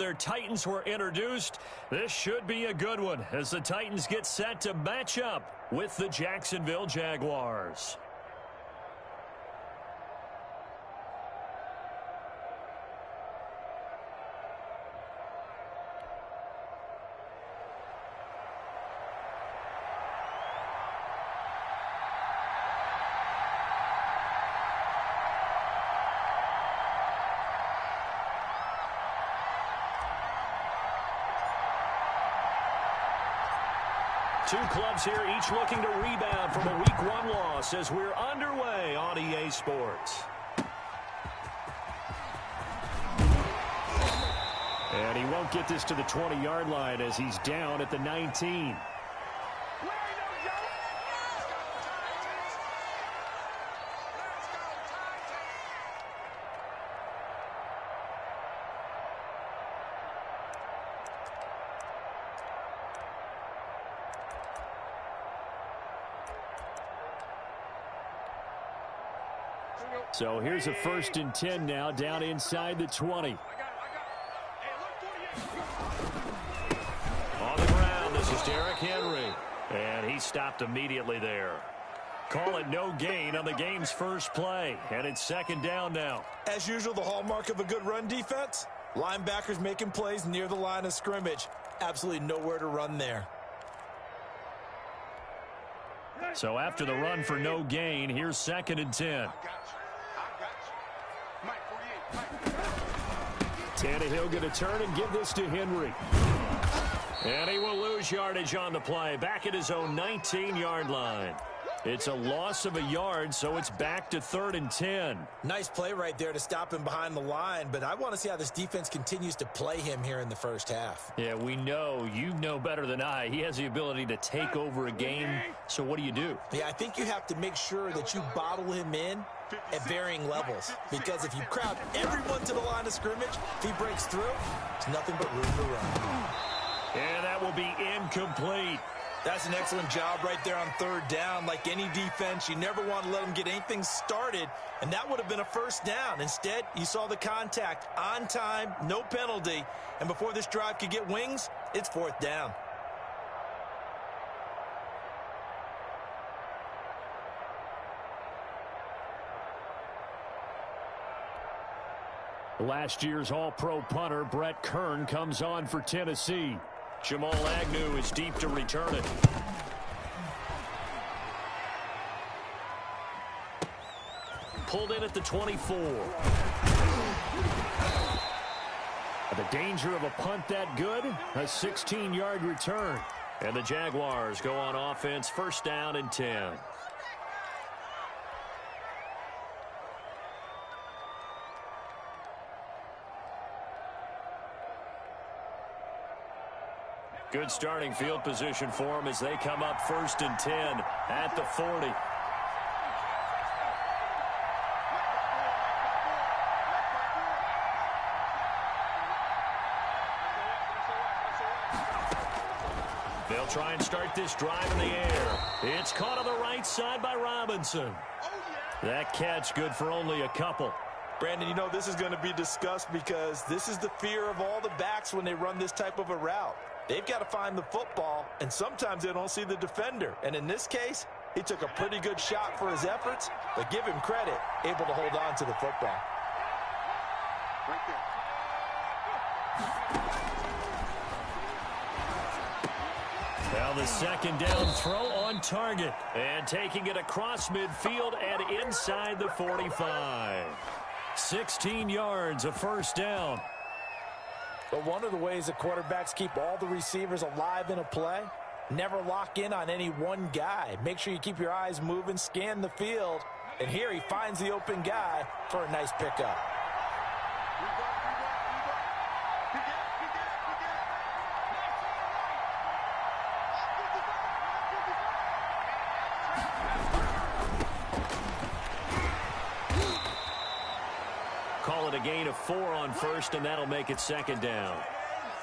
their Titans were introduced. This should be a good one as the Titans get set to match up with the Jacksonville Jaguars. Two clubs here, each looking to rebound from a Week 1 loss as we're underway on EA Sports. And he won't get this to the 20-yard line as he's down at the 19. So here's a 1st and 10 now, down inside the 20. On the ground, this is Derrick Henry. And he stopped immediately there. Call it no gain on the game's first play. And it's 2nd down now. As usual, the hallmark of a good run defense, linebackers making plays near the line of scrimmage. Absolutely nowhere to run there. So after the run for no gain, here's 2nd and 10. Tannehill going to turn and give this to Henry. And he will lose yardage on the play, back at his own 19-yard line. It's a loss of a yard, so it's back to 3rd and 10. Nice play right there to stop him behind the line, but I want to see how this defense continues to play him here in the first half. Yeah, we know, you know better than I, he has the ability to take over a game, so what do you do? Yeah, I think you have to make sure that you bottle him in at varying levels, because if you crowd everyone to the line of scrimmage, if he breaks through, it's nothing but room to run. And that will be incomplete. That's an excellent job right there on 3rd down. Like any defense, you never want to let them get anything started, and that would have been a 1st down. Instead, you saw the contact on time, no penalty, and before this drive could get wings, it's 4th down. Last year's All-Pro punter Brett Kern comes on for Tennessee. Jamal Agnew is deep to return it. Pulled in at the 24. The danger of a punt that good, a 16-yard return. And the Jaguars go on offense, 1st down and 10. Good starting field position for them as they come up 1st and 10 at the 40. They'll try and start this drive in the air. It's caught on the right side by Robinson. That catch good for only a couple. Brandon, you know this is going to be discussed because this is the fear of all the backs when they run this type of a route. They've got to find the football, and sometimes they don't see the defender. And in this case, he took a pretty good shot for his efforts, but give him credit, able to hold on to the football. Right there. Now the 2nd down throw on target. And taking it across midfield and inside the 45. 16 yards, a 1st down. But one of the ways that quarterbacks keep all the receivers alive in a play, never lock in on any one guy. Make sure you keep your eyes moving, scan the field, and here he finds the open guy for a nice pickup. Call it a gain of 4 on 1st, and that'll make it 2nd down.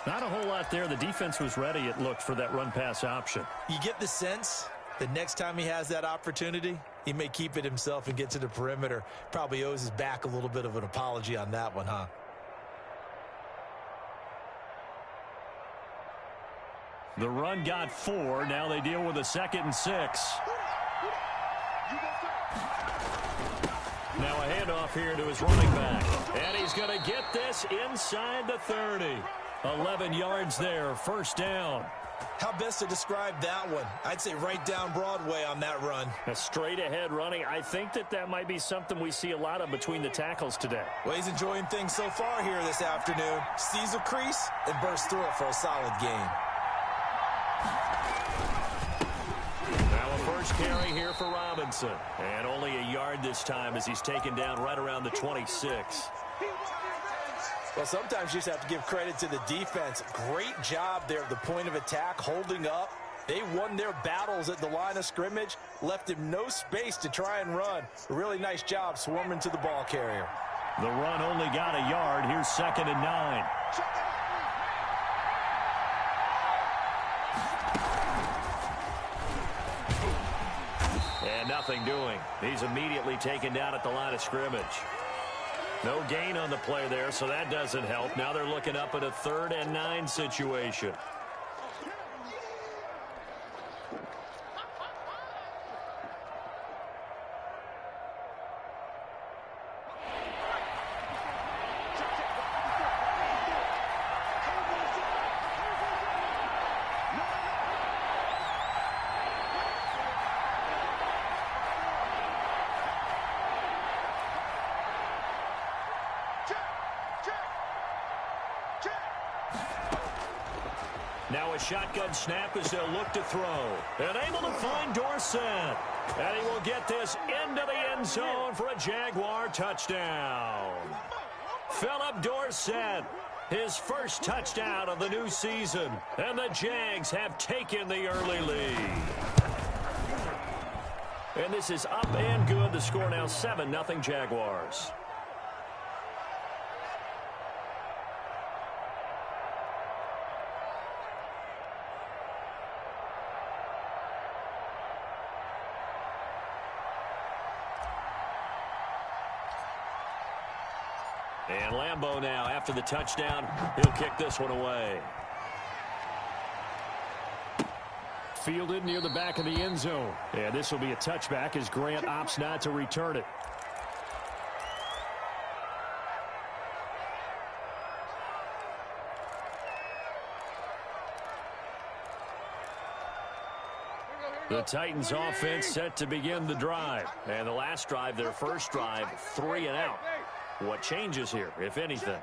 Not a whole lot there. The defense was ready, it looked, for that run-pass option. You get the sense that next time he has that opportunity, he may keep it himself and get to the perimeter. Probably owes his back a little bit of an apology on that one, huh? The run got 4. Now they deal with a 2nd and 6. Now a handoff here to his running back. And he's going to get this inside the 30. 11 yards there, first down. How best to describe that one? I'd say right down Broadway on that run. A straight-ahead running. I think that might be something we see a lot of between the tackles today. Well, he's enjoying things so far here this afternoon. Sees a crease and bursts through it for a solid gain. Now a first carry here for Robinson. And only a yard this time as he's taken down right around the 26. Well, sometimes you just have to give credit to the defense. Great job there at the point of attack, holding up. They won their battles at the line of scrimmage, left him no space to try and run. A really nice job swarming to the ball carrier. The run only got a yard. Here's 2nd and 9. And nothing doing. He's immediately taken down at the line of scrimmage. No gain on the play there, so that doesn't help. Now they're looking up at a 3rd and 9 situation. Now a shotgun snap as they'll look to throw. And able to find Dorsett. And he will get this into the end zone for a Jaguar touchdown. Philip Dorsett, his first touchdown of the new season. And the Jags have taken the early lead. And this is up and good. The score now 7-0 Jaguars. And Lambeau now, after the touchdown, he'll kick this one away. Fielded near the back of the end zone. And this will be a touchback as Grant opts not to return it. The Titans offense set to begin the drive. And the last drive, their first drive, 3 and out. What changes here, if anything?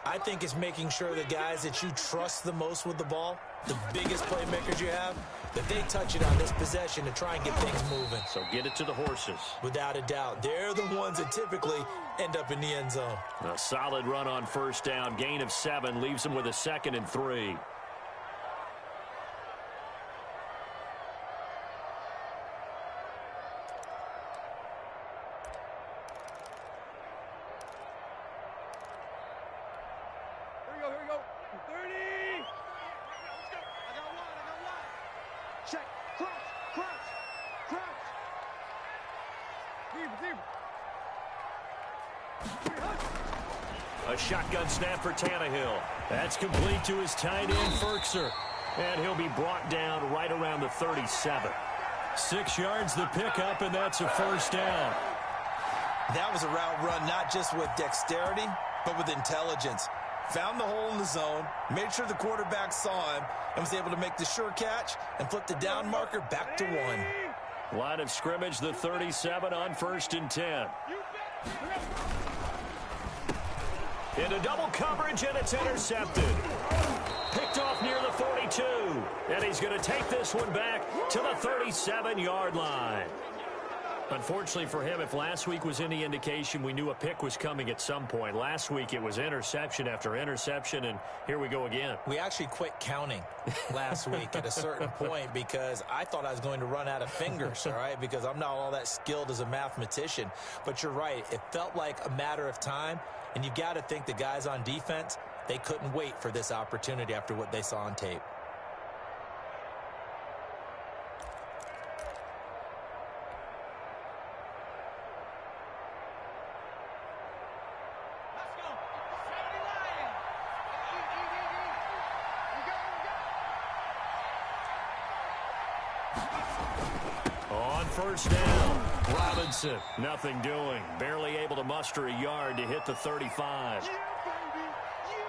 I think it's making sure the guys that you trust the most with the ball, the biggest playmakers you have, that they touch it on this possession to try and get things moving. So get it to the horses. Without a doubt. They're the ones that typically end up in the end zone. A solid run on first down. Gain of 7 leaves them with a 2nd and 3. A shotgun snap for Tannehill. That's complete to his tight end, Ferkser. And he'll be brought down right around the 37. 6 yards the pickup, and that's a first down. That was a route run not just with dexterity, but with intelligence. Found the hole in the zone, made sure the quarterback saw him, and was able to make the sure catch and flip the down marker back to 1. Line of scrimmage, the 37 on 1st and 10. Into double coverage, and it's intercepted. Picked off near the 42. And he's going to take this one back to the 37-yard line. Unfortunately for him, if last week was any indication, we knew a pick was coming at some point. Last week it was interception after interception, and here we go again. We actually quit counting last week at a certain point because I thought I was going to run out of fingers, all right, because I'm not all that skilled as a mathematician. But you're right. It felt like a matter of time, and you got to think the guys on defense, they couldn't wait for this opportunity after what they saw on tape. On first down, Robinson, nothing doing. Barely able to muster a yard to hit the 35.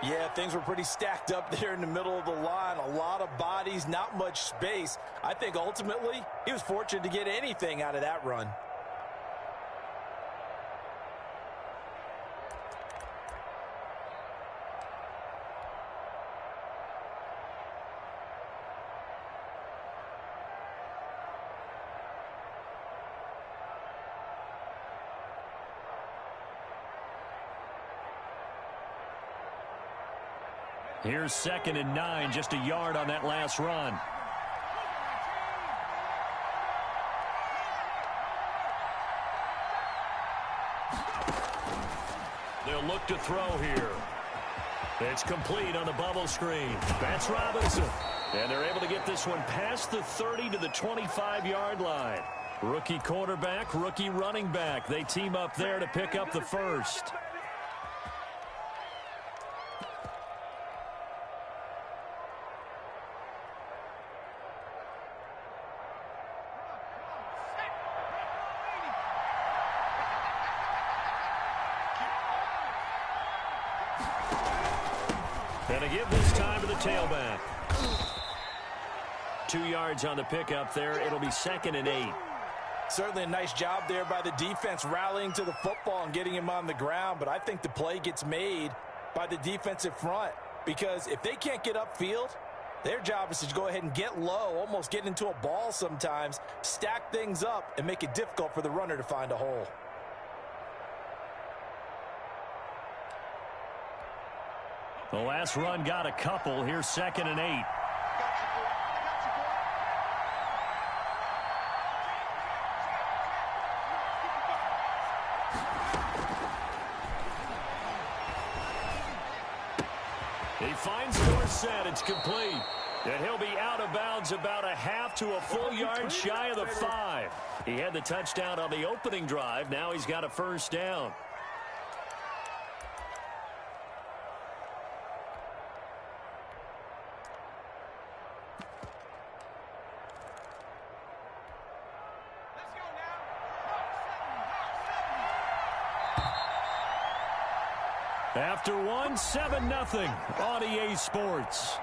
Yeah, things were pretty stacked up there in the middle of the line. A lot of bodies, not much space. I think ultimately he was fortunate to get anything out of that run. Here's 2nd and 9, just a yard on that last run. They'll look to throw here. It's complete on the bubble screen. That's Robinson. And they're able to get this one past the 30 to the 25-yard line. Rookie quarterback, rookie running back. They team up there to pick up the first. And a give this time to the tailback. 2 yards on the pickup there. It'll be 2nd and 8. Certainly a nice job there by the defense rallying to the football and getting him on the ground. But I think the play gets made by the defensive front. Because if they can't get upfield, their job is to go ahead and get low, almost get into a ball sometimes, stack things up, and make it difficult for the runner to find a hole. The last run got a couple. Here's 2nd and 8. He finds Dorsett. It's complete. And he'll be out of bounds about a half to a full yard shy of the 5. He had the touchdown on the opening drive. Now he's got a first down. After one, 7-0 on EA Sports.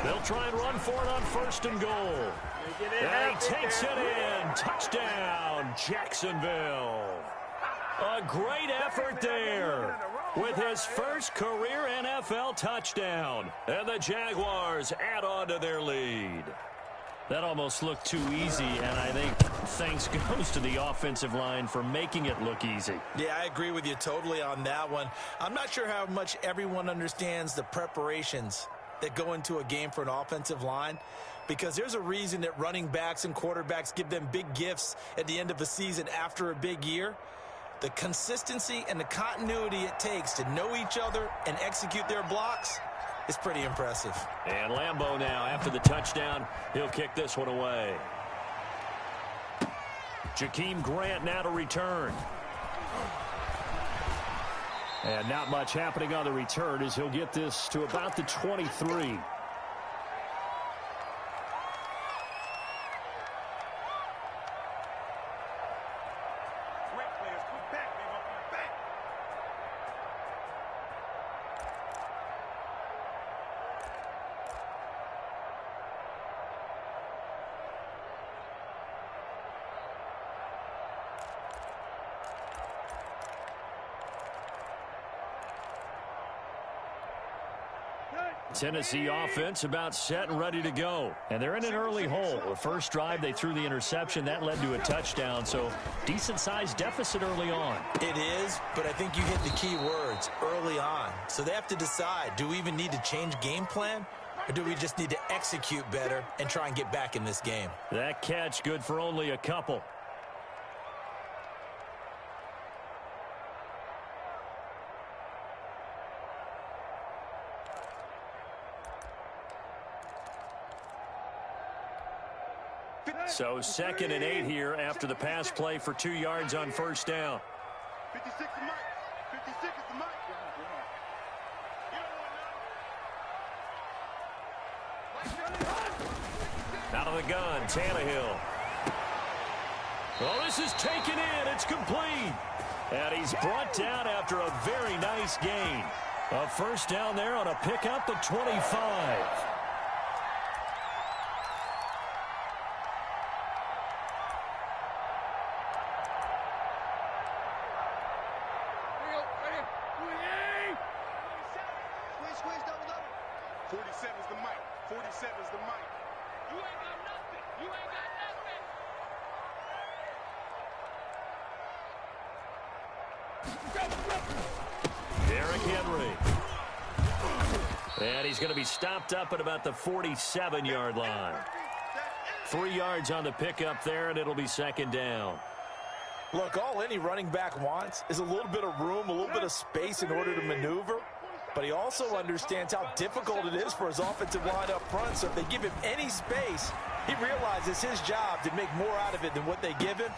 They'll try and run for it on 1st and goal. And he takes it in. Touchdown, Jacksonville. A great effort there with his first career NFL touchdown. And the Jaguars add on to their lead. That almost looked too easy, and I think thanks goes to the offensive line for making it look easy. Yeah, I agree with you totally on that one. I'm not sure how much everyone understands the preparations that go into a game for an offensive line, because there's a reason that running backs and quarterbacks give them big gifts at the end of a season after a big year. The consistency and the continuity it takes to know each other and execute their blocks is pretty impressive. And Lambeau now, after the touchdown, he'll kick this one away. Jakeem Grant now to return. And not much happening on the return as he'll get this to about the 23. Tennessee offense about set and ready to go. And they're in an early hole. The first drive, they threw the interception. That led to a touchdown, so decent-sized deficit early on. It is, but I think you hit the key words, early on. So they have to decide, do we even need to change game plan? Or do we just need to execute better and try and get back in this game? That catch good for only a couple. So 2nd and 8 here after the pass play for 2 yards on first down. 56 is Mike. 56 is the Mike. Out of the gun, Tannehill. Oh, this is taken in. It's complete. And he's brought down after a very nice gain. A first down there on a pickup of 25. Squeeze, double. 47 is the Mike. 47 is the Mike. You ain't got nothing. You ain't got nothing. Derrick Henry. And he's going to be stopped up at about the 47-yard line. 3 yards on the pickup there, and it'll be 2nd down. Look, all any running back wants is a little bit of room, a little bit of space in order to maneuver. But he also understands how difficult it is for his offensive line up front. So if they give him any space, he realizes his job to make more out of it than what they give him.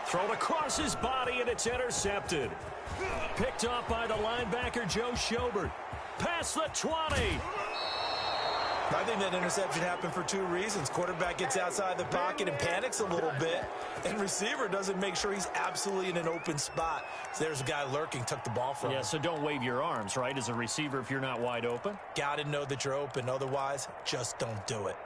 Thrown across his body, and it's intercepted. Picked off by the linebacker, Joe Schobert. Past the 20. I think that interception happened for 2 reasons. Quarterback gets outside the pocket and panics a little bit. And receiver doesn't make sure he's absolutely in an open spot. So there's a guy lurking, took the ball from him. Yeah, so don't wave your arms, right, as a receiver if you're not wide open. Got to know that you're open. Otherwise, just don't do it.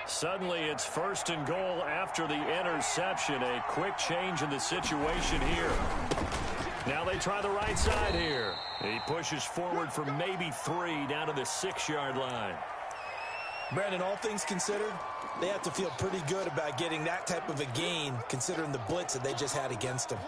Suddenly, it's 1st and goal after the interception. A quick change in the situation here. Now they try the right side here. He pushes forward for maybe 3 down to the 6-yard line. Brandon, all things considered, they have to feel pretty good about getting that type of a gain considering the blitz that they just had against them.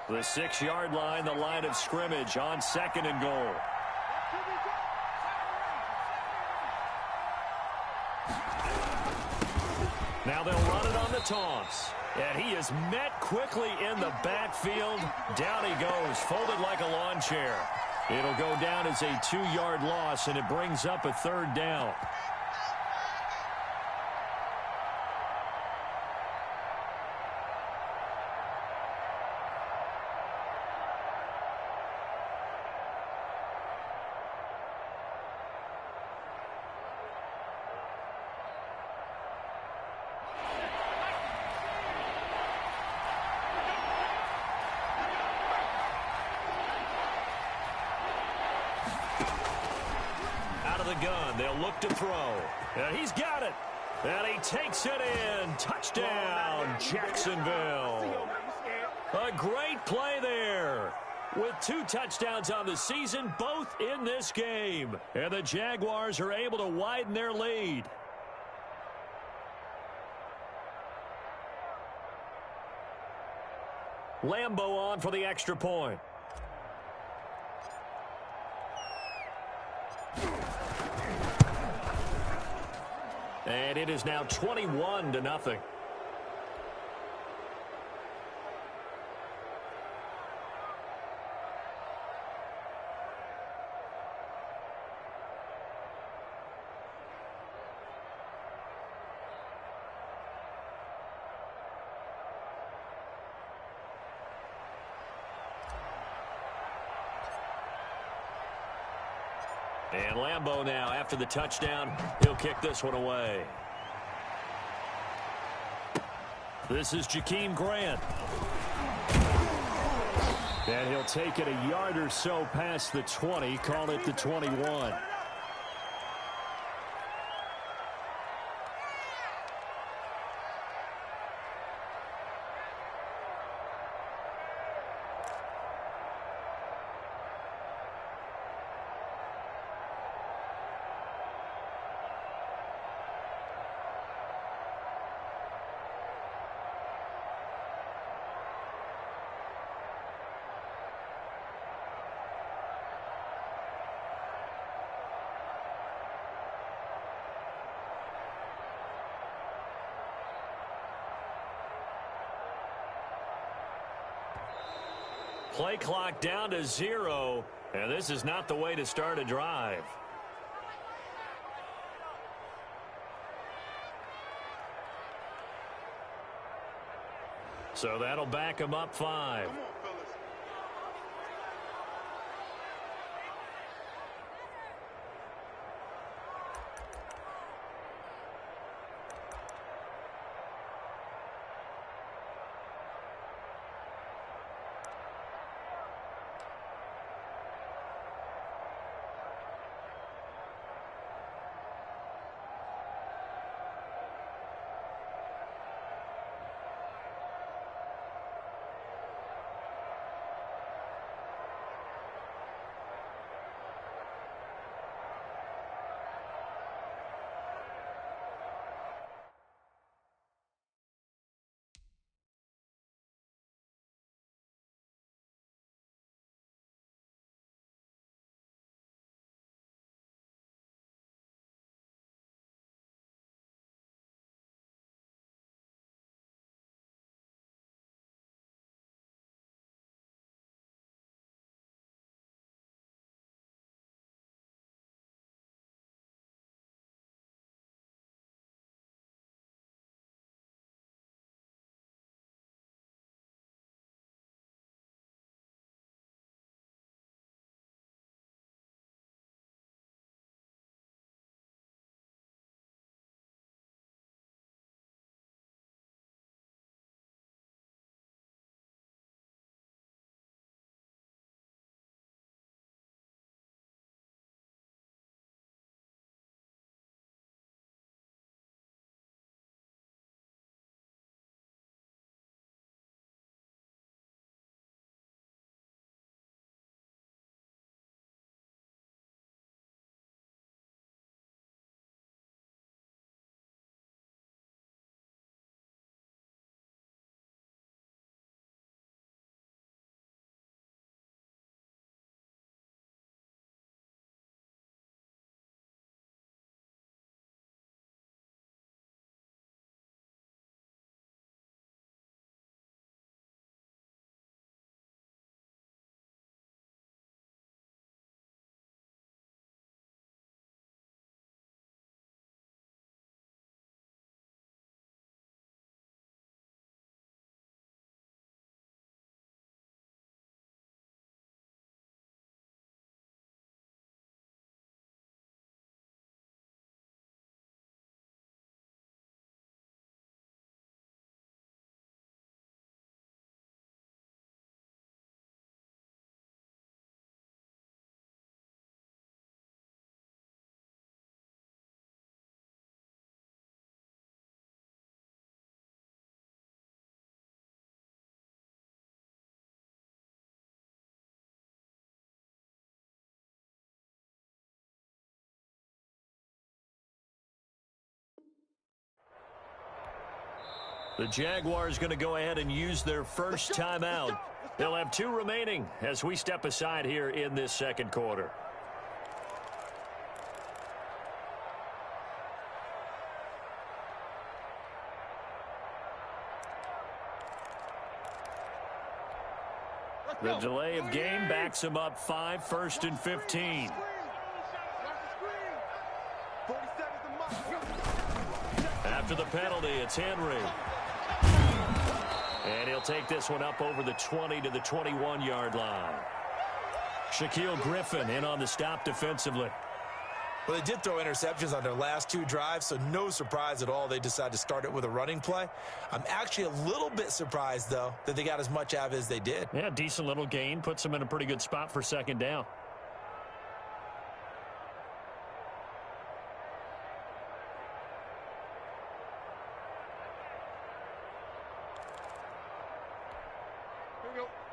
The 6-yard line, the line of scrimmage on 2nd and goal. Now they'll run it on the toss. And he is met quickly in the backfield. Down he goes, folded like a lawn chair. It'll go down as a 2-yard loss, and it brings up a 3rd down. Gun. They'll look to throw. And he's got it. And he takes it in. Touchdown, Jacksonville. A great play there. With 2 touchdowns on the season, both in this game. And the Jaguars are able to widen their lead. Lambeau on for the extra point. And it is now 21-0. And Lambeau now, after the touchdown, he'll kick this one away. This is Jakeem Grant. And he'll take it a yard or so past the 20, call it the 21. Play clock down to 0, and this is not the way to start a drive. So that'll back him up 5. Come on, fellas. The Jaguars going to go ahead and use their first timeout. They'll have 2 remaining as we step aside here in this second quarter. The delay of game backs him up 5, 1st and 15. After the penalty, it's Henry. And he'll take this one up over the 20 to the 21-yard line. Shaquille Griffin in on the stop defensively. Well, they did throw interceptions on their last 2 drives, so no surprise at all they decided to start it with a running play. I'm actually a little bit surprised, though, that they got as much out of it as they did. Yeah, decent little gain. Puts them in a pretty good spot for second down.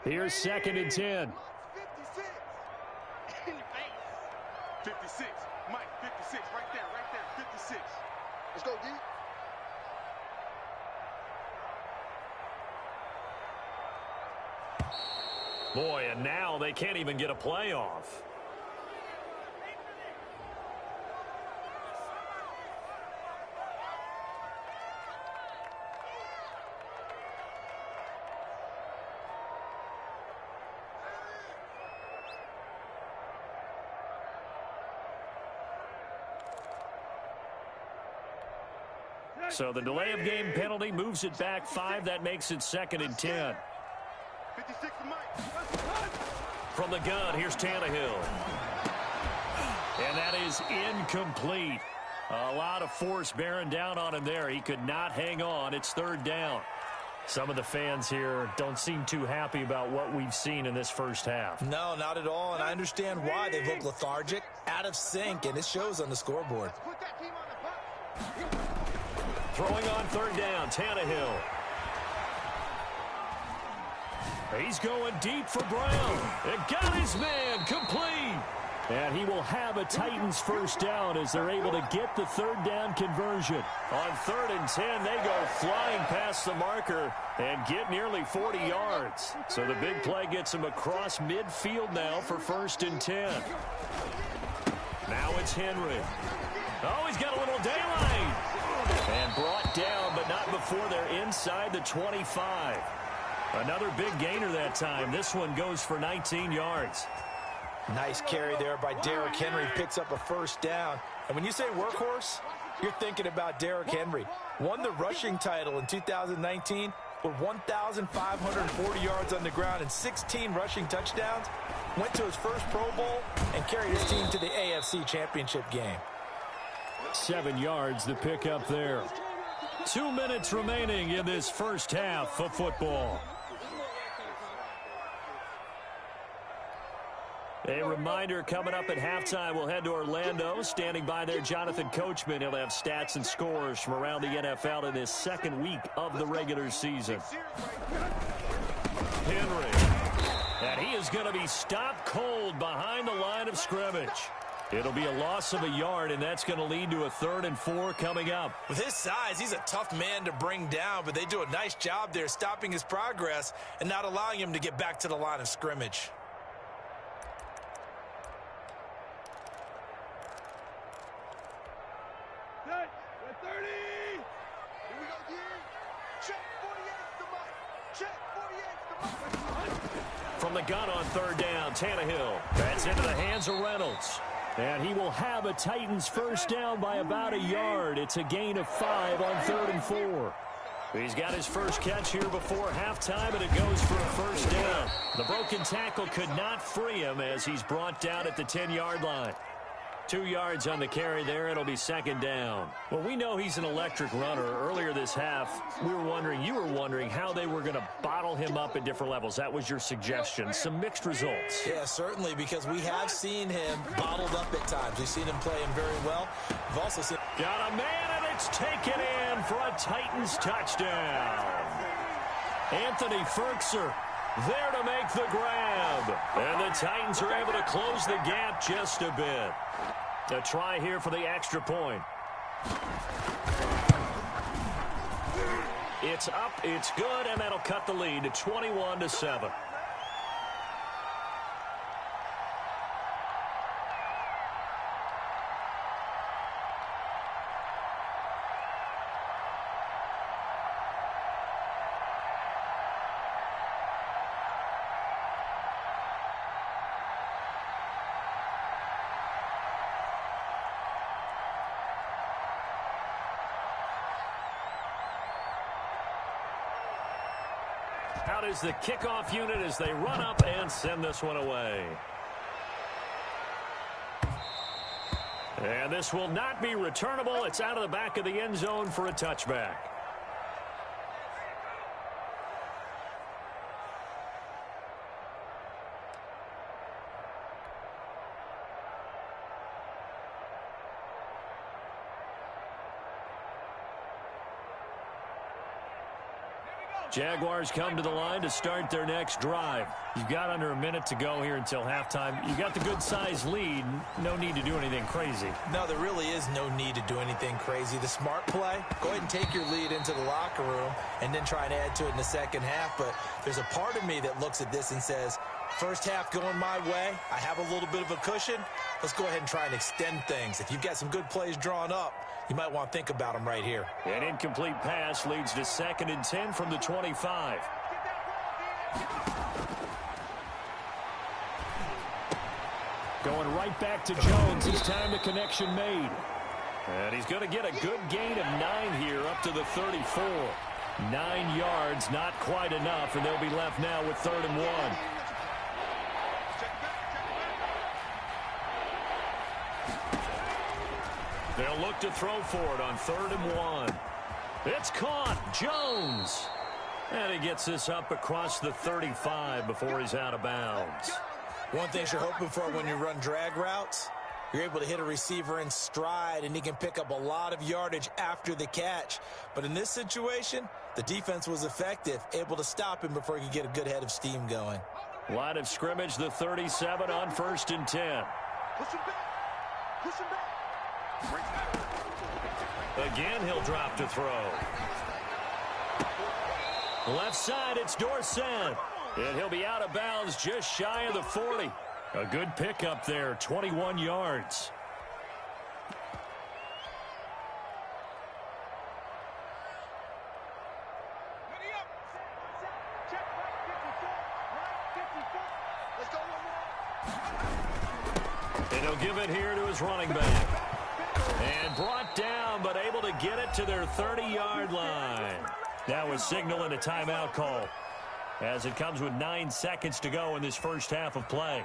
Here's 2nd and 10. 56. Mike, 56. Right there. 56. Let's go, D. Boy, and now they can't even get a play off. So the delay of game penalty moves it back 5. That makes it 2nd and 10. 56 to Mike. From the gun, here's Tannehill. And that is incomplete. A lot of force bearing down on him there. He could not hang on. It's 3rd down. Some of the fans here don't seem too happy about what we've seen in this first half. No, not at all, and I understand why. They look lethargic, out of sync, and it shows on the scoreboard. Put that team on the bus. Throwing on 3rd down, Tannehill. He's going deep for Brown. It got his man complete. And he will have a Titans first down as they're able to get the 3rd down conversion. On 3rd and 10, they go flying past the marker and get nearly 40 yards. So the big play gets him across midfield now for 1st and 10. Now it's Henry. Oh, he's got a little daylight. And brought down, but not before they're inside the 25. Another big gainer that time. This one goes for 19 yards. Nice carry there by Derrick Henry. Picks up a 1st down. And when you say workhorse, you're thinking about Derrick Henry. Won the rushing title in 2019 with 1,540 yards on the ground and 16 rushing touchdowns. Went to his first Pro Bowl and carried his team to the AFC Championship game. 7 yards the pick up there. 2 minutes remaining in this first half of football. A reminder, coming up at halftime, we'll head to Orlando. Standing by there, Jonathan Coachman. He'll have stats and scores from around the NFL in his 2nd week of the regular season. Henry. And he is going to be stopped cold behind the line of scrimmage. It'll be a loss of a yard, and that's going to lead to a 3rd and 4 coming up. With his size, he's a tough man to bring down, but they do a nice job there stopping his progress and not allowing him to get back to the line of scrimmage. From the gun on 3rd down, Tannehill. That's into the hands of Reynolds. And he will have a Titans first down by about a yard. It's a gain of 5 on 3rd and 4. He's got his first catch here before halftime, and it goes for a 1st down. The broken tackle could not free him as he's brought down at the 10-yard line. 2 yards on the carry there. It'll be 2nd down. Well, we know he's an electric runner. Earlier this half, you were wondering how they were going to bottle him up at different levels. That was your suggestion. Some mixed results. Yeah, certainly, because we have seen him bottled up at times. We've seen him play him very well. We've also seen... Got a man, and it's taken in for a Titans touchdown. Anthony Ferkser there to make the grab. And the Titans are able to close the gap just a bit. A try here for the extra point. It's up, it's good, and that'll cut the lead to 21-7. Out is the kickoff unit as they run up and send this one away. And this will not be returnable. It's out of the back of the end zone for a touchback. Jaguars come to the line to start their next drive. You've got under a minute to go here until halftime. You've got the good-sized lead. No need to do anything crazy. No, there really is no need to do anything crazy. The smart play, go ahead and take your lead into the locker room and then try and add to it in the second half. But there's a part of me that looks at this and says, first half going my way, I have a little bit of a cushion. Let's go ahead and try and extend things. If you've got some good plays drawn up, you might want to think about them right here. An incomplete pass leads to 2nd and 10 from the 25. Going right back to Jones. This time the connection made. And he's going to get a good gain of 9 here up to the 34. 9 yards, not quite enough, and they'll be left now with 3rd and 1. They'll look to throw for it on 3rd and 1. It's caught. Jones. And he gets this up across the 35 before he's out of bounds. One thing you're hoping for when you run drag routes, you're able to hit a receiver in stride, and he can pick up a lot of yardage after the catch. But in this situation, the defense was effective, able to stop him before he could get a good head of steam going. Line of scrimmage, the 37 on 1st and 10. Push him back. Push him back. Again, he'll drop to throw. Left side, it's Dorsett. And he'll be out of bounds just shy of the 40. A good pickup there, 21 yards. And he'll give it here to his running back. And brought down, but able to get it to their 30-yard line. That was signaling a timeout call, as it comes with 9 seconds to go in this first half of play.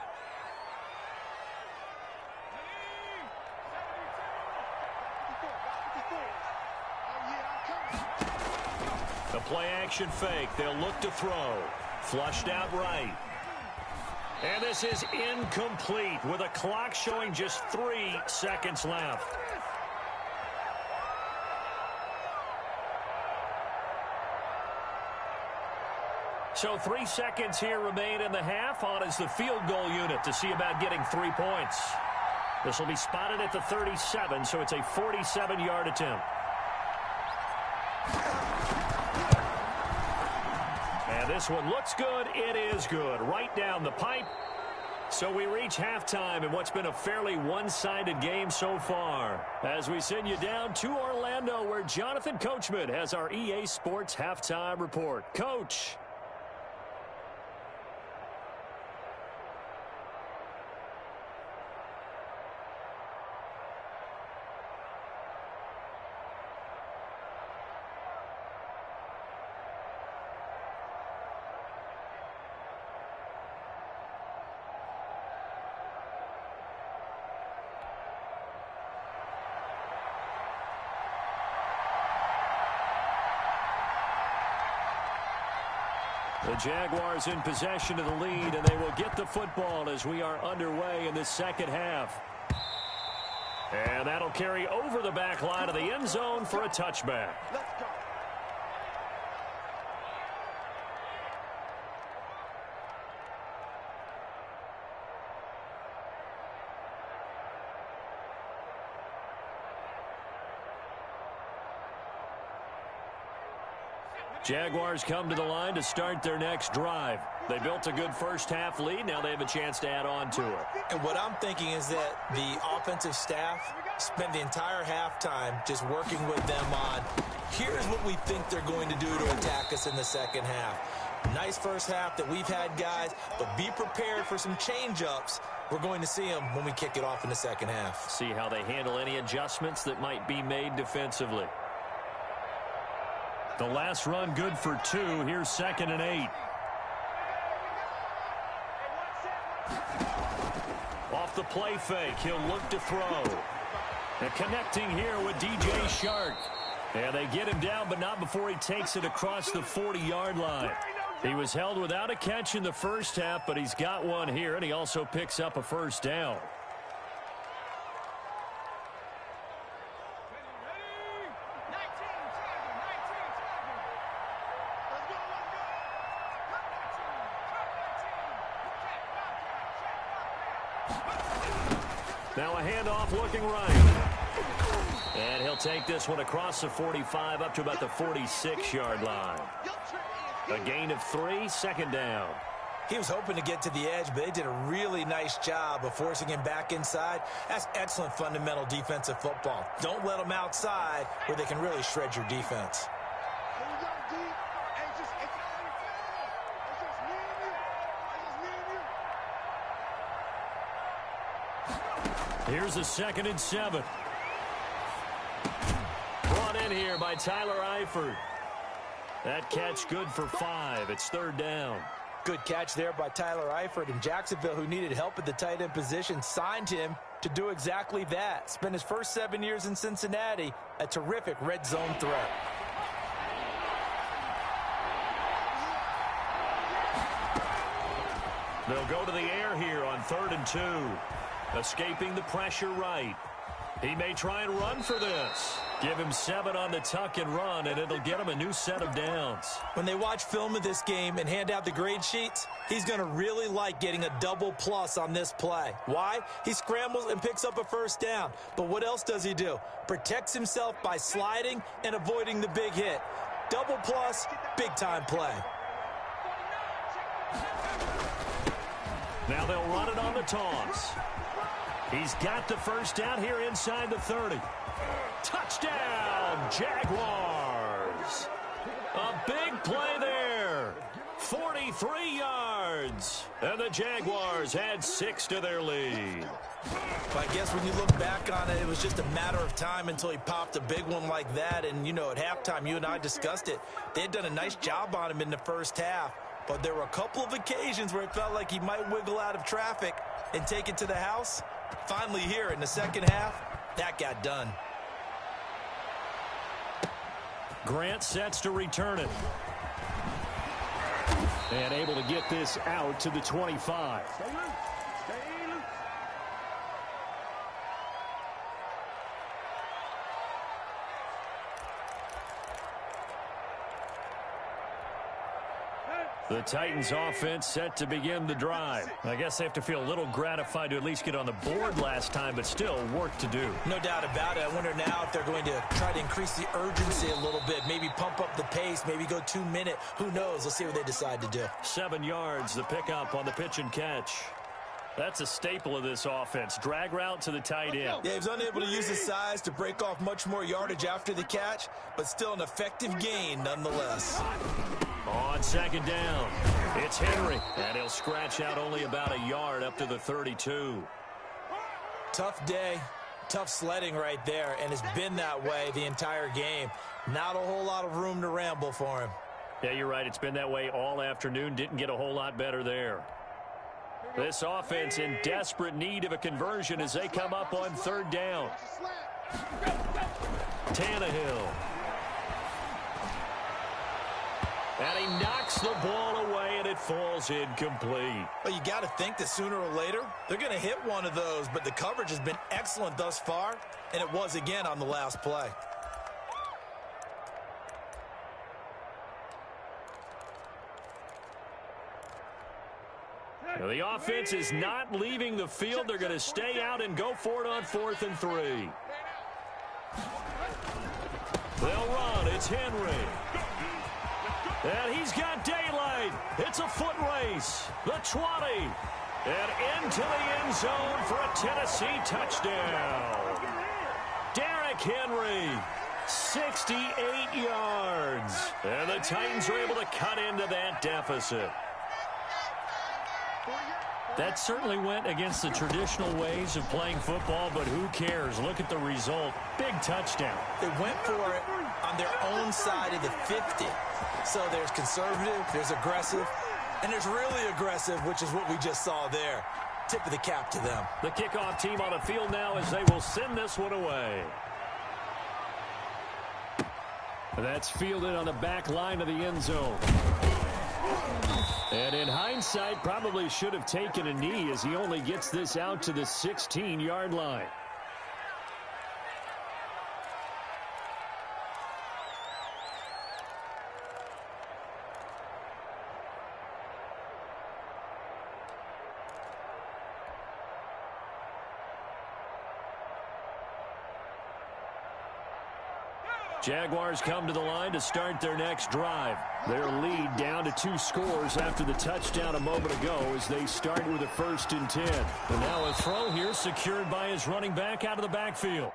The play-action fake. They'll look to throw. Flushed out right. And this is incomplete with a clock showing just 3 seconds left. So 3 seconds here remain in the half. On is the field goal unit to see about getting 3 points. This will be spotted at the 37, so it's a 47-yard attempt. And this one looks good. It is good. Right down the pipe. So we reach halftime in what's been a fairly one-sided game so far, as we send you down to Orlando, where Jonathan Coachman has our EA Sports Halftime Report. Coach. The Jaguars in possession of the lead, and they will get the football as we are underway in the second half. And that'll carry over the back line of the end zone for a touchback. Let's go. Jaguars come to the line to start their next drive. They built a good first half lead. Now they have a chance to add on to it. And what I'm thinking is that the offensive staff spent the entire halftime just working with them on, here's what we think they're going to do to attack us in the second half. Nice first half that we've had, guys, but be prepared for some change-ups. We're going to see them when we kick it off in the second half. See how they handle any adjustments that might be made defensively. The last run good for 2. Here's 2nd and 8. Off the play fake, he'll look to throw. And connecting here with DJ Shark. And they get him down, but not before he takes it across the 40-yard line. He was held without a catch in the first half, but he's got one here, and he also picks up a first down. Now a handoff looking right. And he'll take this one across the 45 up to about the 46-yard line. A gain of 3, 2nd down. He was hoping to get to the edge, but they did a really nice job of forcing him back inside. That's excellent fundamental defensive football. Don't let them outside where they can really shred your defense. Here's a 2nd and 7. here by Tyler Eifert. That catch good for 5. It's 3rd down. Good catch there by Tyler Eifert. And Jacksonville, who needed help at the tight end position, signed him to do exactly that. Spent his first 7 years in Cincinnati, a terrific red zone threat. They'll go to the air here on 3rd and 2. Escaping the pressure right. He may try and run for this. Give him 7 on the tuck and run, and it'll get him a new set of downs. When they watch film of this game and hand out the grade sheets, he's going to really like getting a double plus on this play. Why? He scrambles and picks up a 1st down. But what else does he do? Protects himself by sliding and avoiding the big hit. Double plus, big-time play. Now they'll run it on the toss. He's got the 1st down here inside the 30. Touchdown, Jaguars. A big play there. 43 yards. And the Jaguars add 6 to their lead. But I guess when you look back on it, it was just a matter of time until he popped a big one like that. And, you know, at halftime, you and I discussed it. They had done a nice job on him in the 1st half. But there were a couple of occasions where it felt like he might wiggle out of traffic and take it to the house. Finally here in the 2nd half, that got done. Grant sets to return it. And able to get this out to the 25. Stay loose. Stay loose. The Titans offense set to begin the drive. I guess they have to feel a little gratified to at least get on the board last time, but still work to do. No doubt about it. I wonder now if they're going to try to increase the urgency a little bit, maybe pump up the pace, maybe go 2-minute. Who knows? Let's see what they decide to do. 7 yards, the pickup on the pitch and catch. That's a staple of this offense. Drag route to the tight end. Yeah, he was unable to use his size to break off much more yardage after the catch, but still an effective gain nonetheless. On 2nd down, it's Henry, and he'll scratch out only about a yard up to the 32. Tough day, tough sledding right there, and it's been that way the entire game. Not a whole lot of room to ramble for him. Yeah, you're right. It's been that way all afternoon. Didn't get a whole lot better there. This offense in desperate need of a conversion as they come up on 3rd down. Tannehill. And he knocks the ball away, and it falls incomplete. Well, you got to think that sooner or later, they're going to hit one of those, but the coverage has been excellent thus far, and it was again on the last play. Now, the offense is not leaving the field. They're going to stay out and go for it on 4th and 3. They'll run. It's Henry. And he's got daylight. It's a foot race. The 20. And into the end zone for a Tennessee touchdown. Derrick Henry, 68 yards. And the Titans are able to cut into that deficit. That certainly went against the traditional ways of playing football, but who cares? Look at the result. Big touchdown. They went for it on their own side of the 50. So there's conservative, there's aggressive, and there's really aggressive, which is what we just saw there. Tip of the cap to them. The kickoff team on the field now as they will send this one away. That's fielded on the back line of the end zone. And in hindsight, probably should have taken a knee as he only gets this out to the 16-yard line. Jaguars come to the line to start their next drive. Their lead down to 2 scores after the touchdown a moment ago as they start with a 1st and 10. And now a throw here secured by his running back out of the backfield.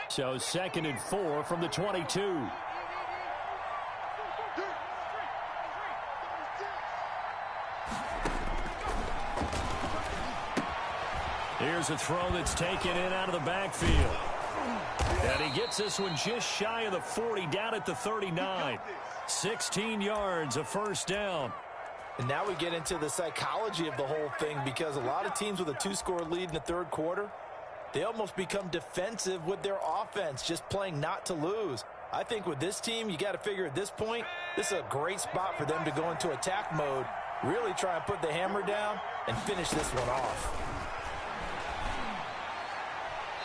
So 2nd and 4 from the 22. Here's a throw that's taken in out of the backfield. And he gets this one just shy of the 40, down at the 39. 16 yards, a first down. And now we get into the psychology of the whole thing, because a lot of teams with a 2-score lead in the third quarter, they almost become defensive with their offense, just playing not to lose. I think with this team, you got to figure at this point, this is a great spot for them to go into attack mode, really try and put the hammer down and finish this one off.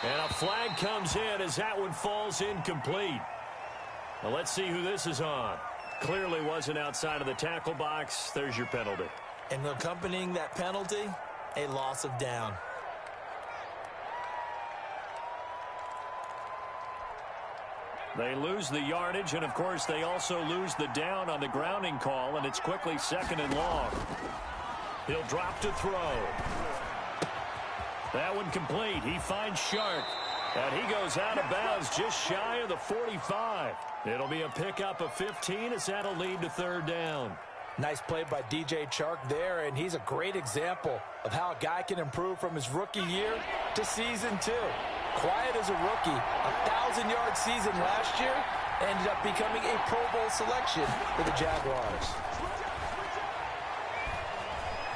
And a flag comes in as that one falls incomplete. Well, let's see who this is on. Clearly wasn't outside of the tackle box. There's your penalty. And accompanying that penalty, a loss of down. They lose the yardage, and of course they also lose the down on the grounding call, and it's quickly 2nd and long. He'll drop to throw. That one complete. He finds Shark, and he goes out of bounds just shy of the 45. It'll be a pickup of 15 as that'll lead to 3rd down. Nice play by DJ Chark there, and he's a great example of how a guy can improve from his rookie year to season 2. Quiet as a rookie, 1,000-yard season last year, ended up becoming a Pro Bowl selection for the Jaguars.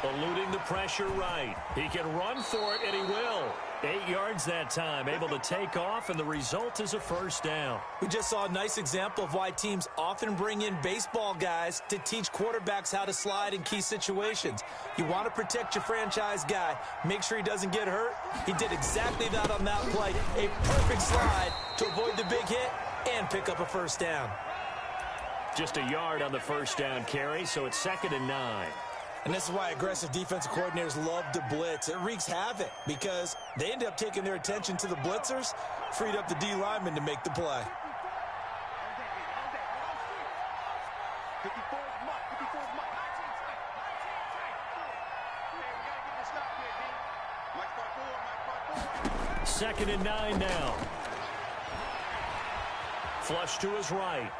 Eluding the pressure right. He can run for it, and he will. 8 yards that time, able to take off, and the result is a first down. We just saw a nice example of why teams often bring in baseball guys to teach quarterbacks how to slide in key situations. You want to protect your franchise guy, make sure he doesn't get hurt. He did exactly that on that play. A perfect slide to avoid the big hit and pick up a first down. Just a yard on the first down carry, so it's 2nd and 9. And this is why aggressive defensive coordinators love to blitz. It wreaks havoc because they end up taking their attention to the blitzers, freed up the D lineman to make the play. Second and 9 now. Flush to his right.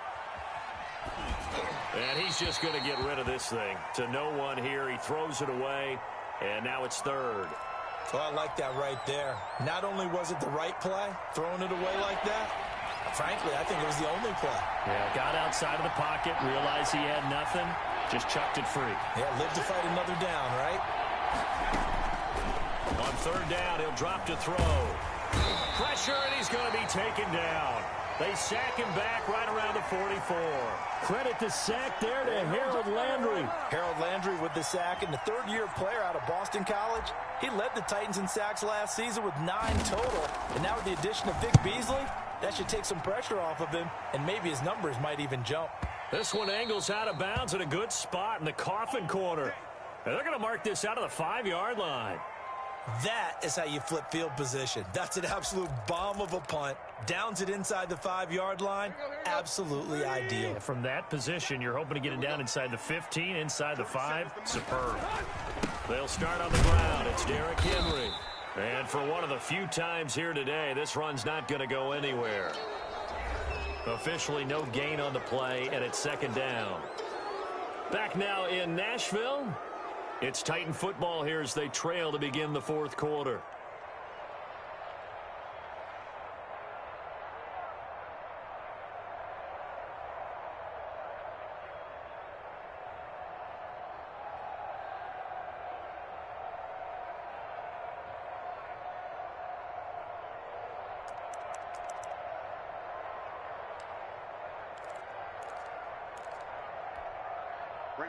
And he's just going to get rid of this thing. To no one here. He throws it away, and now it's 3rd. So I like that right there. Not only was it the right play, throwing it away like that, frankly, I think it was the only play. Yeah, got outside of the pocket, realized he had nothing, just chucked it free. Yeah, live to fight another down, right? On 3rd down, he'll drop to throw. Pressure, and he's going to be taken down. They sack him back right around the 44. Credit the sack there to Harold Landry. Harold Landry with the sack, and the 3rd-year player out of Boston College. He led the Titans in sacks last season with 9 total. And now with the addition of Vic Beasley, that should take some pressure off of him, and maybe his numbers might even jump. This one angles out of bounds at a good spot in the coffin corner. And they're going to mark this out of the 5-yard line. That is how you flip field position. That's an absolute bomb of a punt. Downs it inside the 5-yard line. Absolutely ideal. From that position, you're hoping to get it down inside the 15, inside the 5. Superb. They'll start on the ground. It's Derrick Henry. And for one of the few times here today, this run's not going to go anywhere. Officially no gain on the play, and it's 2nd down. Back now in Nashville. It's Titan football here as they trail to begin the 4th quarter.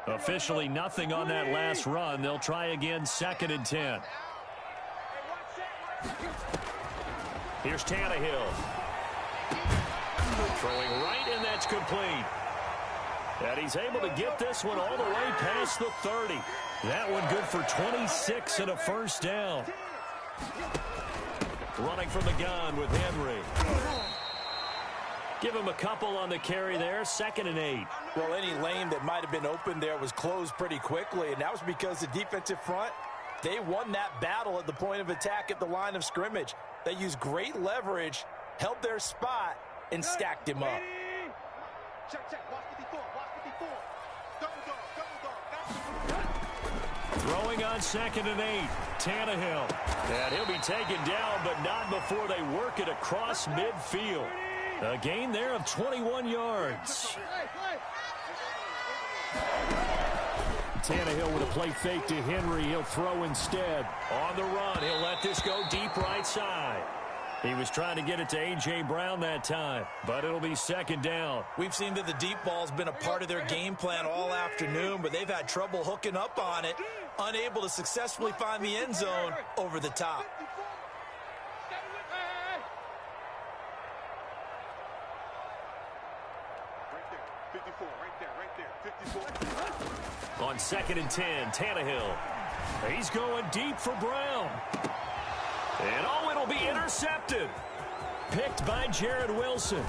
Officially nothing on that last run. They'll try again, 2nd and 10. Here's Tannehill. Throwing right, and that's complete. And he's able to get this one all the way past the 30. That one good for 26 and a first down. Running from the gun with Henry. Give him a couple on the carry there, 2nd and 8. Well, any lane that might have been open there was closed pretty quickly, and that was because the defensive front, they won that battle at the point of attack at the line of scrimmage. They used great leverage held their spot, and stacked him up. Check, watch 54, watch 54. Double dog. Throwing on 2nd and 8, Tannehill. And he'll be taken down, but not before they work it across midfield. A gain there of 21 yards. Tannehill with a play fake to Henry. He'll throw instead. On the run, he'll let this go deep right side. He was trying to get it to A.J. Brown that time, but it'll be 2nd down. We've seen that the deep ball's been a part of their game plan all afternoon, but they've had trouble hooking up on it, unable to successfully find the end zone over the top. On 2nd and 10, Tannehill. He's going deep for Brown. And oh, it'll be intercepted. Picked by Jared Wilson.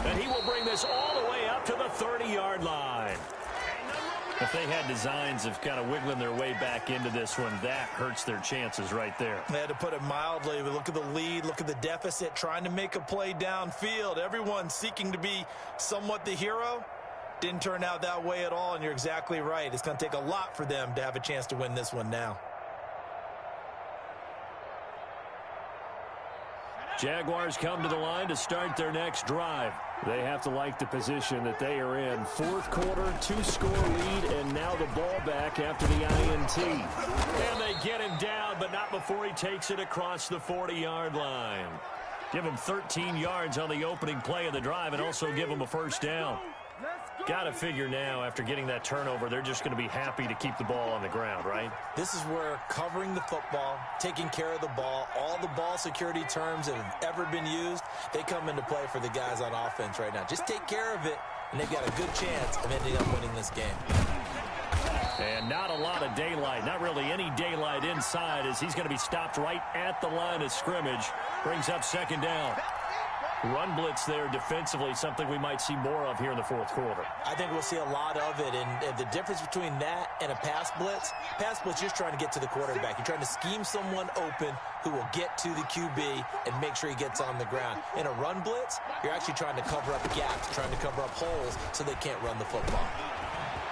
And he will bring this all the way up to the 30-yard line. If they had designs of kind of wiggling their way back into this one, that hurts their chances right there. They had to put it mildly. But look at the lead, look at the deficit, trying to make a play downfield. Everyone seeking to be somewhat the hero. Didn't turn out that way at all, and you're exactly right. It's going to take a lot for them to have a chance to win this one now. Jaguars come to the line to start their next drive. They have to like the position that they are in. 4th quarter, 2-score lead, and now the ball back after the INT. And they get him down, but not before he takes it across the 40-yard line. Give him 13 yards on the opening play of the drive and also give him a 1st down. Got to figure now, after getting that turnover, they're just going to be happy to keep the ball on the ground, right? This is where covering the football, taking care of the ball, all the ball security terms that have ever been used, they come into play for the guys on offense right now. Just take care of it, and they've got a good chance of ending up winning this game. And not a lot of daylight, not really any daylight inside, as he's going to be stopped right at the line of scrimmage. Brings up 2nd down. Run blitz there defensively, something we might see more of here in the 4th quarter. I think we'll see a lot of it, and the difference between that and a pass blitz just trying to get to the quarterback. You're trying to scheme someone open who will get to the QB and make sure he gets on the ground. In a run blitz, you're actually trying to cover up gaps, trying to cover up holes so they can't run the football.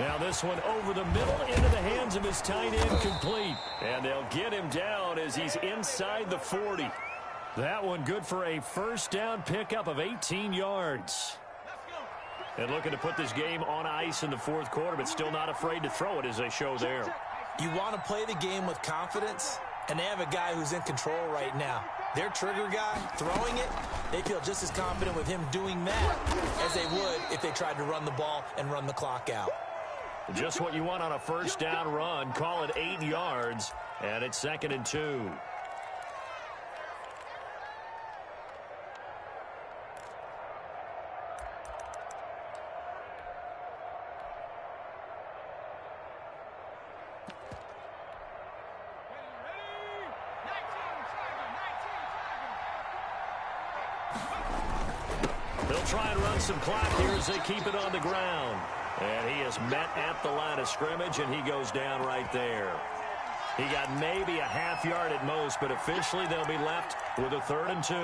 Now this one over the middle into the hands of his tight end, complete. And they'll get him down as he's inside the 40. That one good for a 1st down pickup of 18 yards. And looking to put this game on ice in the 4th quarter, but still not afraid to throw it as they show there. You want to play the game with confidence, and they have a guy who's in control right now. Their trigger guy throwing it, they feel just as confident with him doing that as they would if they tried to run the ball and run the clock out. Just what you want on a 1st down run. Call it 8 yards, and it's 2nd and 2. They'll try and run some clock here as they keep it on the ground. And he is met at the line of scrimmage, and he goes down right there. He got maybe a half yard at most, but officially they'll be left with a 3rd and 2.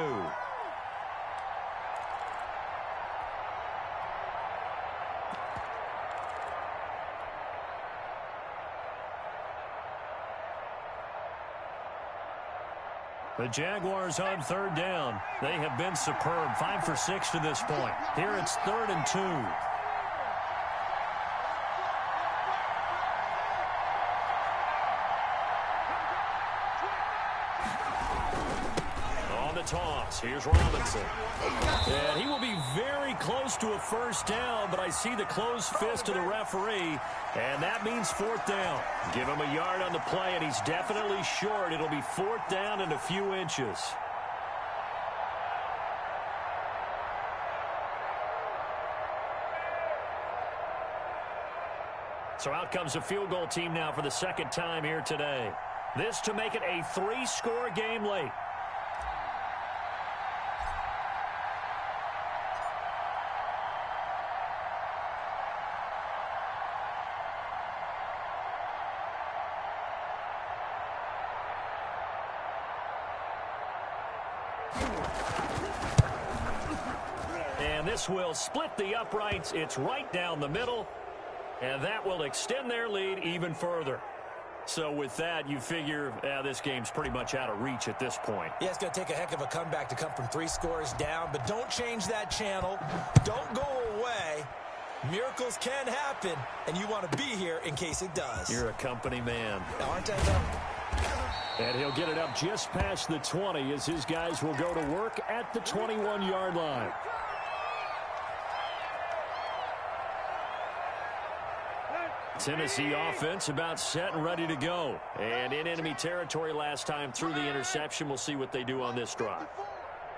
The Jaguars on 3rd down. They have been superb. 5 for 6 to this point. Here it's 3rd and 2. On the toss, here's Robinson. And he will be very close to a 1st down, but I see the closed fist of the referee, and that means 4th down. Give him a yard on the play, and he's definitely short. It'll be 4th down and a few inches. So out comes a field goal team now for the 2nd time here today. This to make it a 3-score game late. And this will split the uprights. It's right down the middle. And that will extend their lead even further. So with that, you figure this game's pretty much out of reach at this point. Yeah, it's going to take a heck of a comeback to come from 3 scores down. But don't change that channel. Don't go away. Miracles can happen, and you want to be here in case it does. You're a company man. Aren't I, though? And he'll get it up just past the 20 as his guys will go to work at the 21-yard line. Tennessee offense about set and ready to go. And in enemy territory last time through the interception. We'll see what they do on this drive.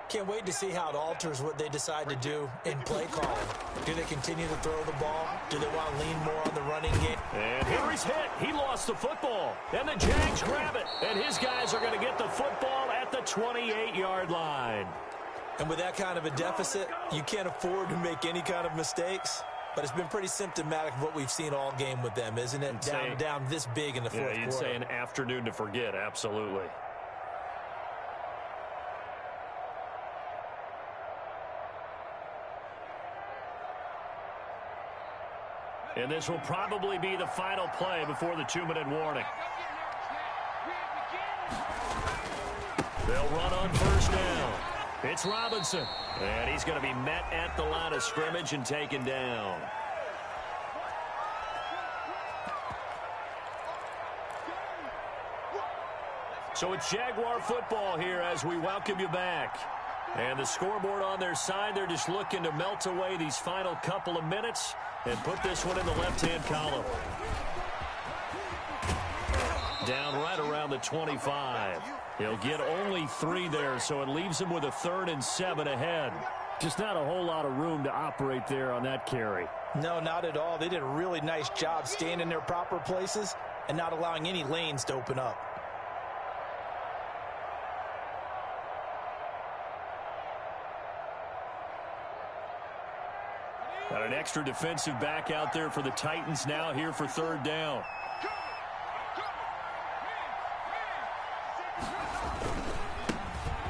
Can't wait to see how it alters what they decide to do in play calling. Do they continue to throw the ball? Do they want to lean more on the running game? And Henry's hit. He lost the football. And the Jags grab it. And his guys are going to get the football at the 28-yard line. And with that kind of a deficit, you can't afford to make any kind of mistakes. But it's been pretty symptomatic of what we've seen all game with them, isn't it? Down this big in the fourth quarter. You'd say an afternoon to forget, absolutely. And this will probably be the final play before the 2-minute warning. They'll run on first down. It's Robinson. And he's going to be met at the line of scrimmage and taken down. So it's Jaguar football here as we welcome you back. And the scoreboard on their side, they're just looking to melt away these final couple of minutes and put this one in the left-hand column. Down right around the 25. He'll get only 3 there, so it leaves him with a 3rd and 7 ahead. Just not a whole lot of room to operate there on that carry. No, not at all. They did a really nice job staying in their proper places and not allowing any lanes to open up. Got an extra defensive back out there for the Titans now here for 3rd down.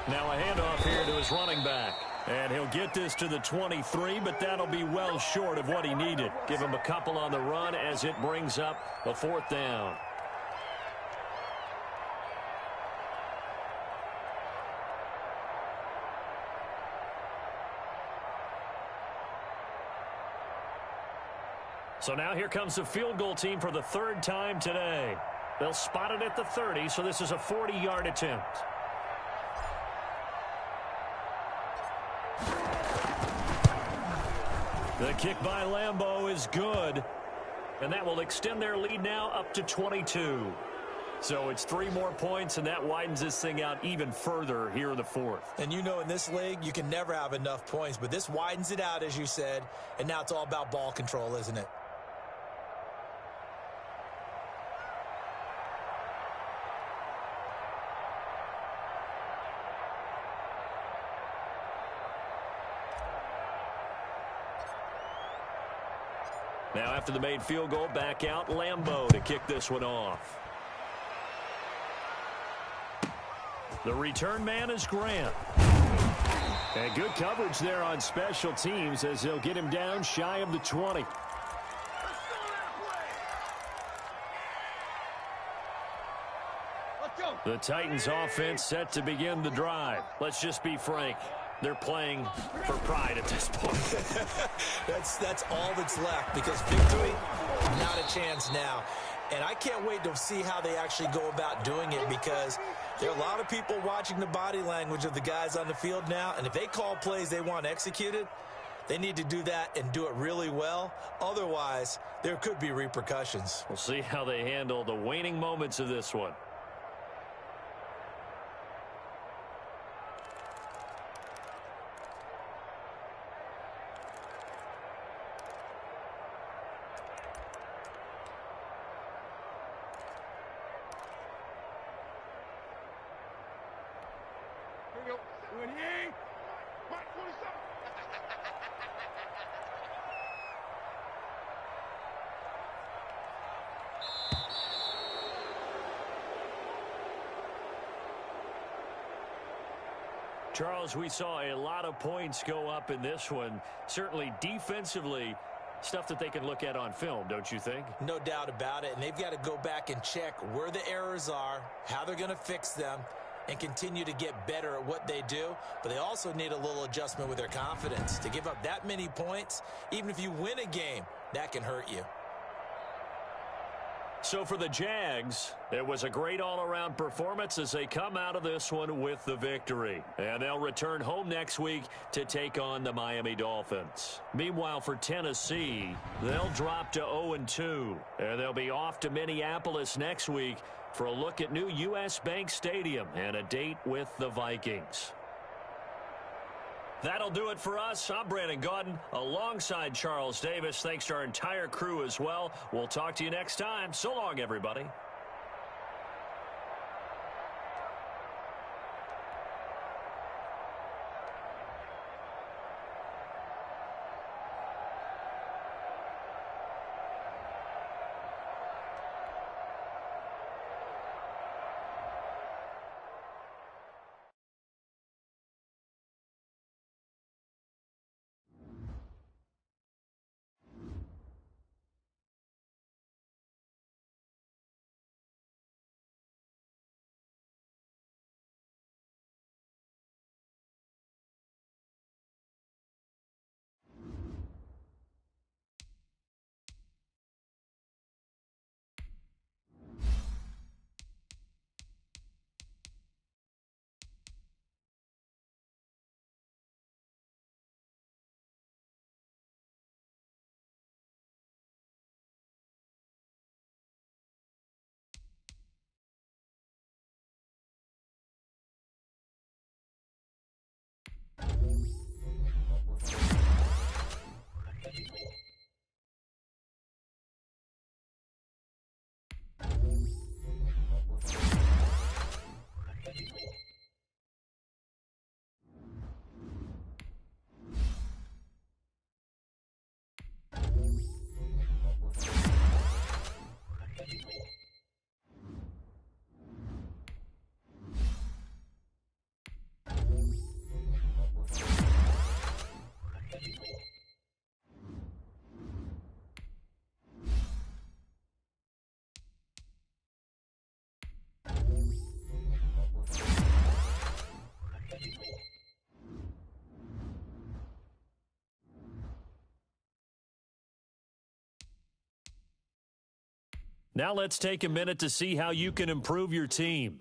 Now a handoff here to his running back. And he'll get this to the 23, but that'll be well short of what he needed. Give him a couple on the run as it brings up a 4th down. So now here comes the field goal team for the 3rd time today. They'll spot it at the 30, so this is a 40-yard attempt. The kick by Lambeau is good, and that will extend their lead now up to 22. So it's 3 more points, and that widens this thing out even further here in the 4th. And you know in this league, you can never have enough points, but this widens it out, as you said, and now it's all about ball control, isn't it? Now after the made field goal, back out Lambeau to kick this one off. The return man is Grant. And good coverage there on special teams as they'll get him down shy of the 20. The Titans offense set to begin the drive. Let's just be frank. They're playing for pride at this point. That's all that's left, because victory, not a chance now. And I can't wait to see how they actually go about doing it, because there are a lot of people watching the body language of the guys on the field now, and if they call plays they want executed, they need to do that and do it really well. Otherwise, there could be repercussions. We'll see how they handle the waning moments of this one. Charles, we saw a lot of points go up in this one. Certainly defensively, stuff that they can look at on film, don't you think? No doubt about it, and they've got to go back and check where the errors are, how they're going to fix them, and continue to get better at what they do. But they also need a little adjustment with their confidence. To give up that many points, even if you win a game, that can hurt you. So for the Jags, it was a great all-around performance as they come out of this one with the victory. And they'll return home next week to take on the Miami Dolphins. Meanwhile, for Tennessee, they'll drop to 0-2. And they'll be off to Minneapolis next week for a look at new U.S. Bank Stadium and a date with the Vikings. That'll do it for us. I'm Brandon Gaudin alongside Charles Davis. Thanks to our entire crew as well. We'll talk to you next time. So long, everybody. Now let's take a minute to see how you can improve your team.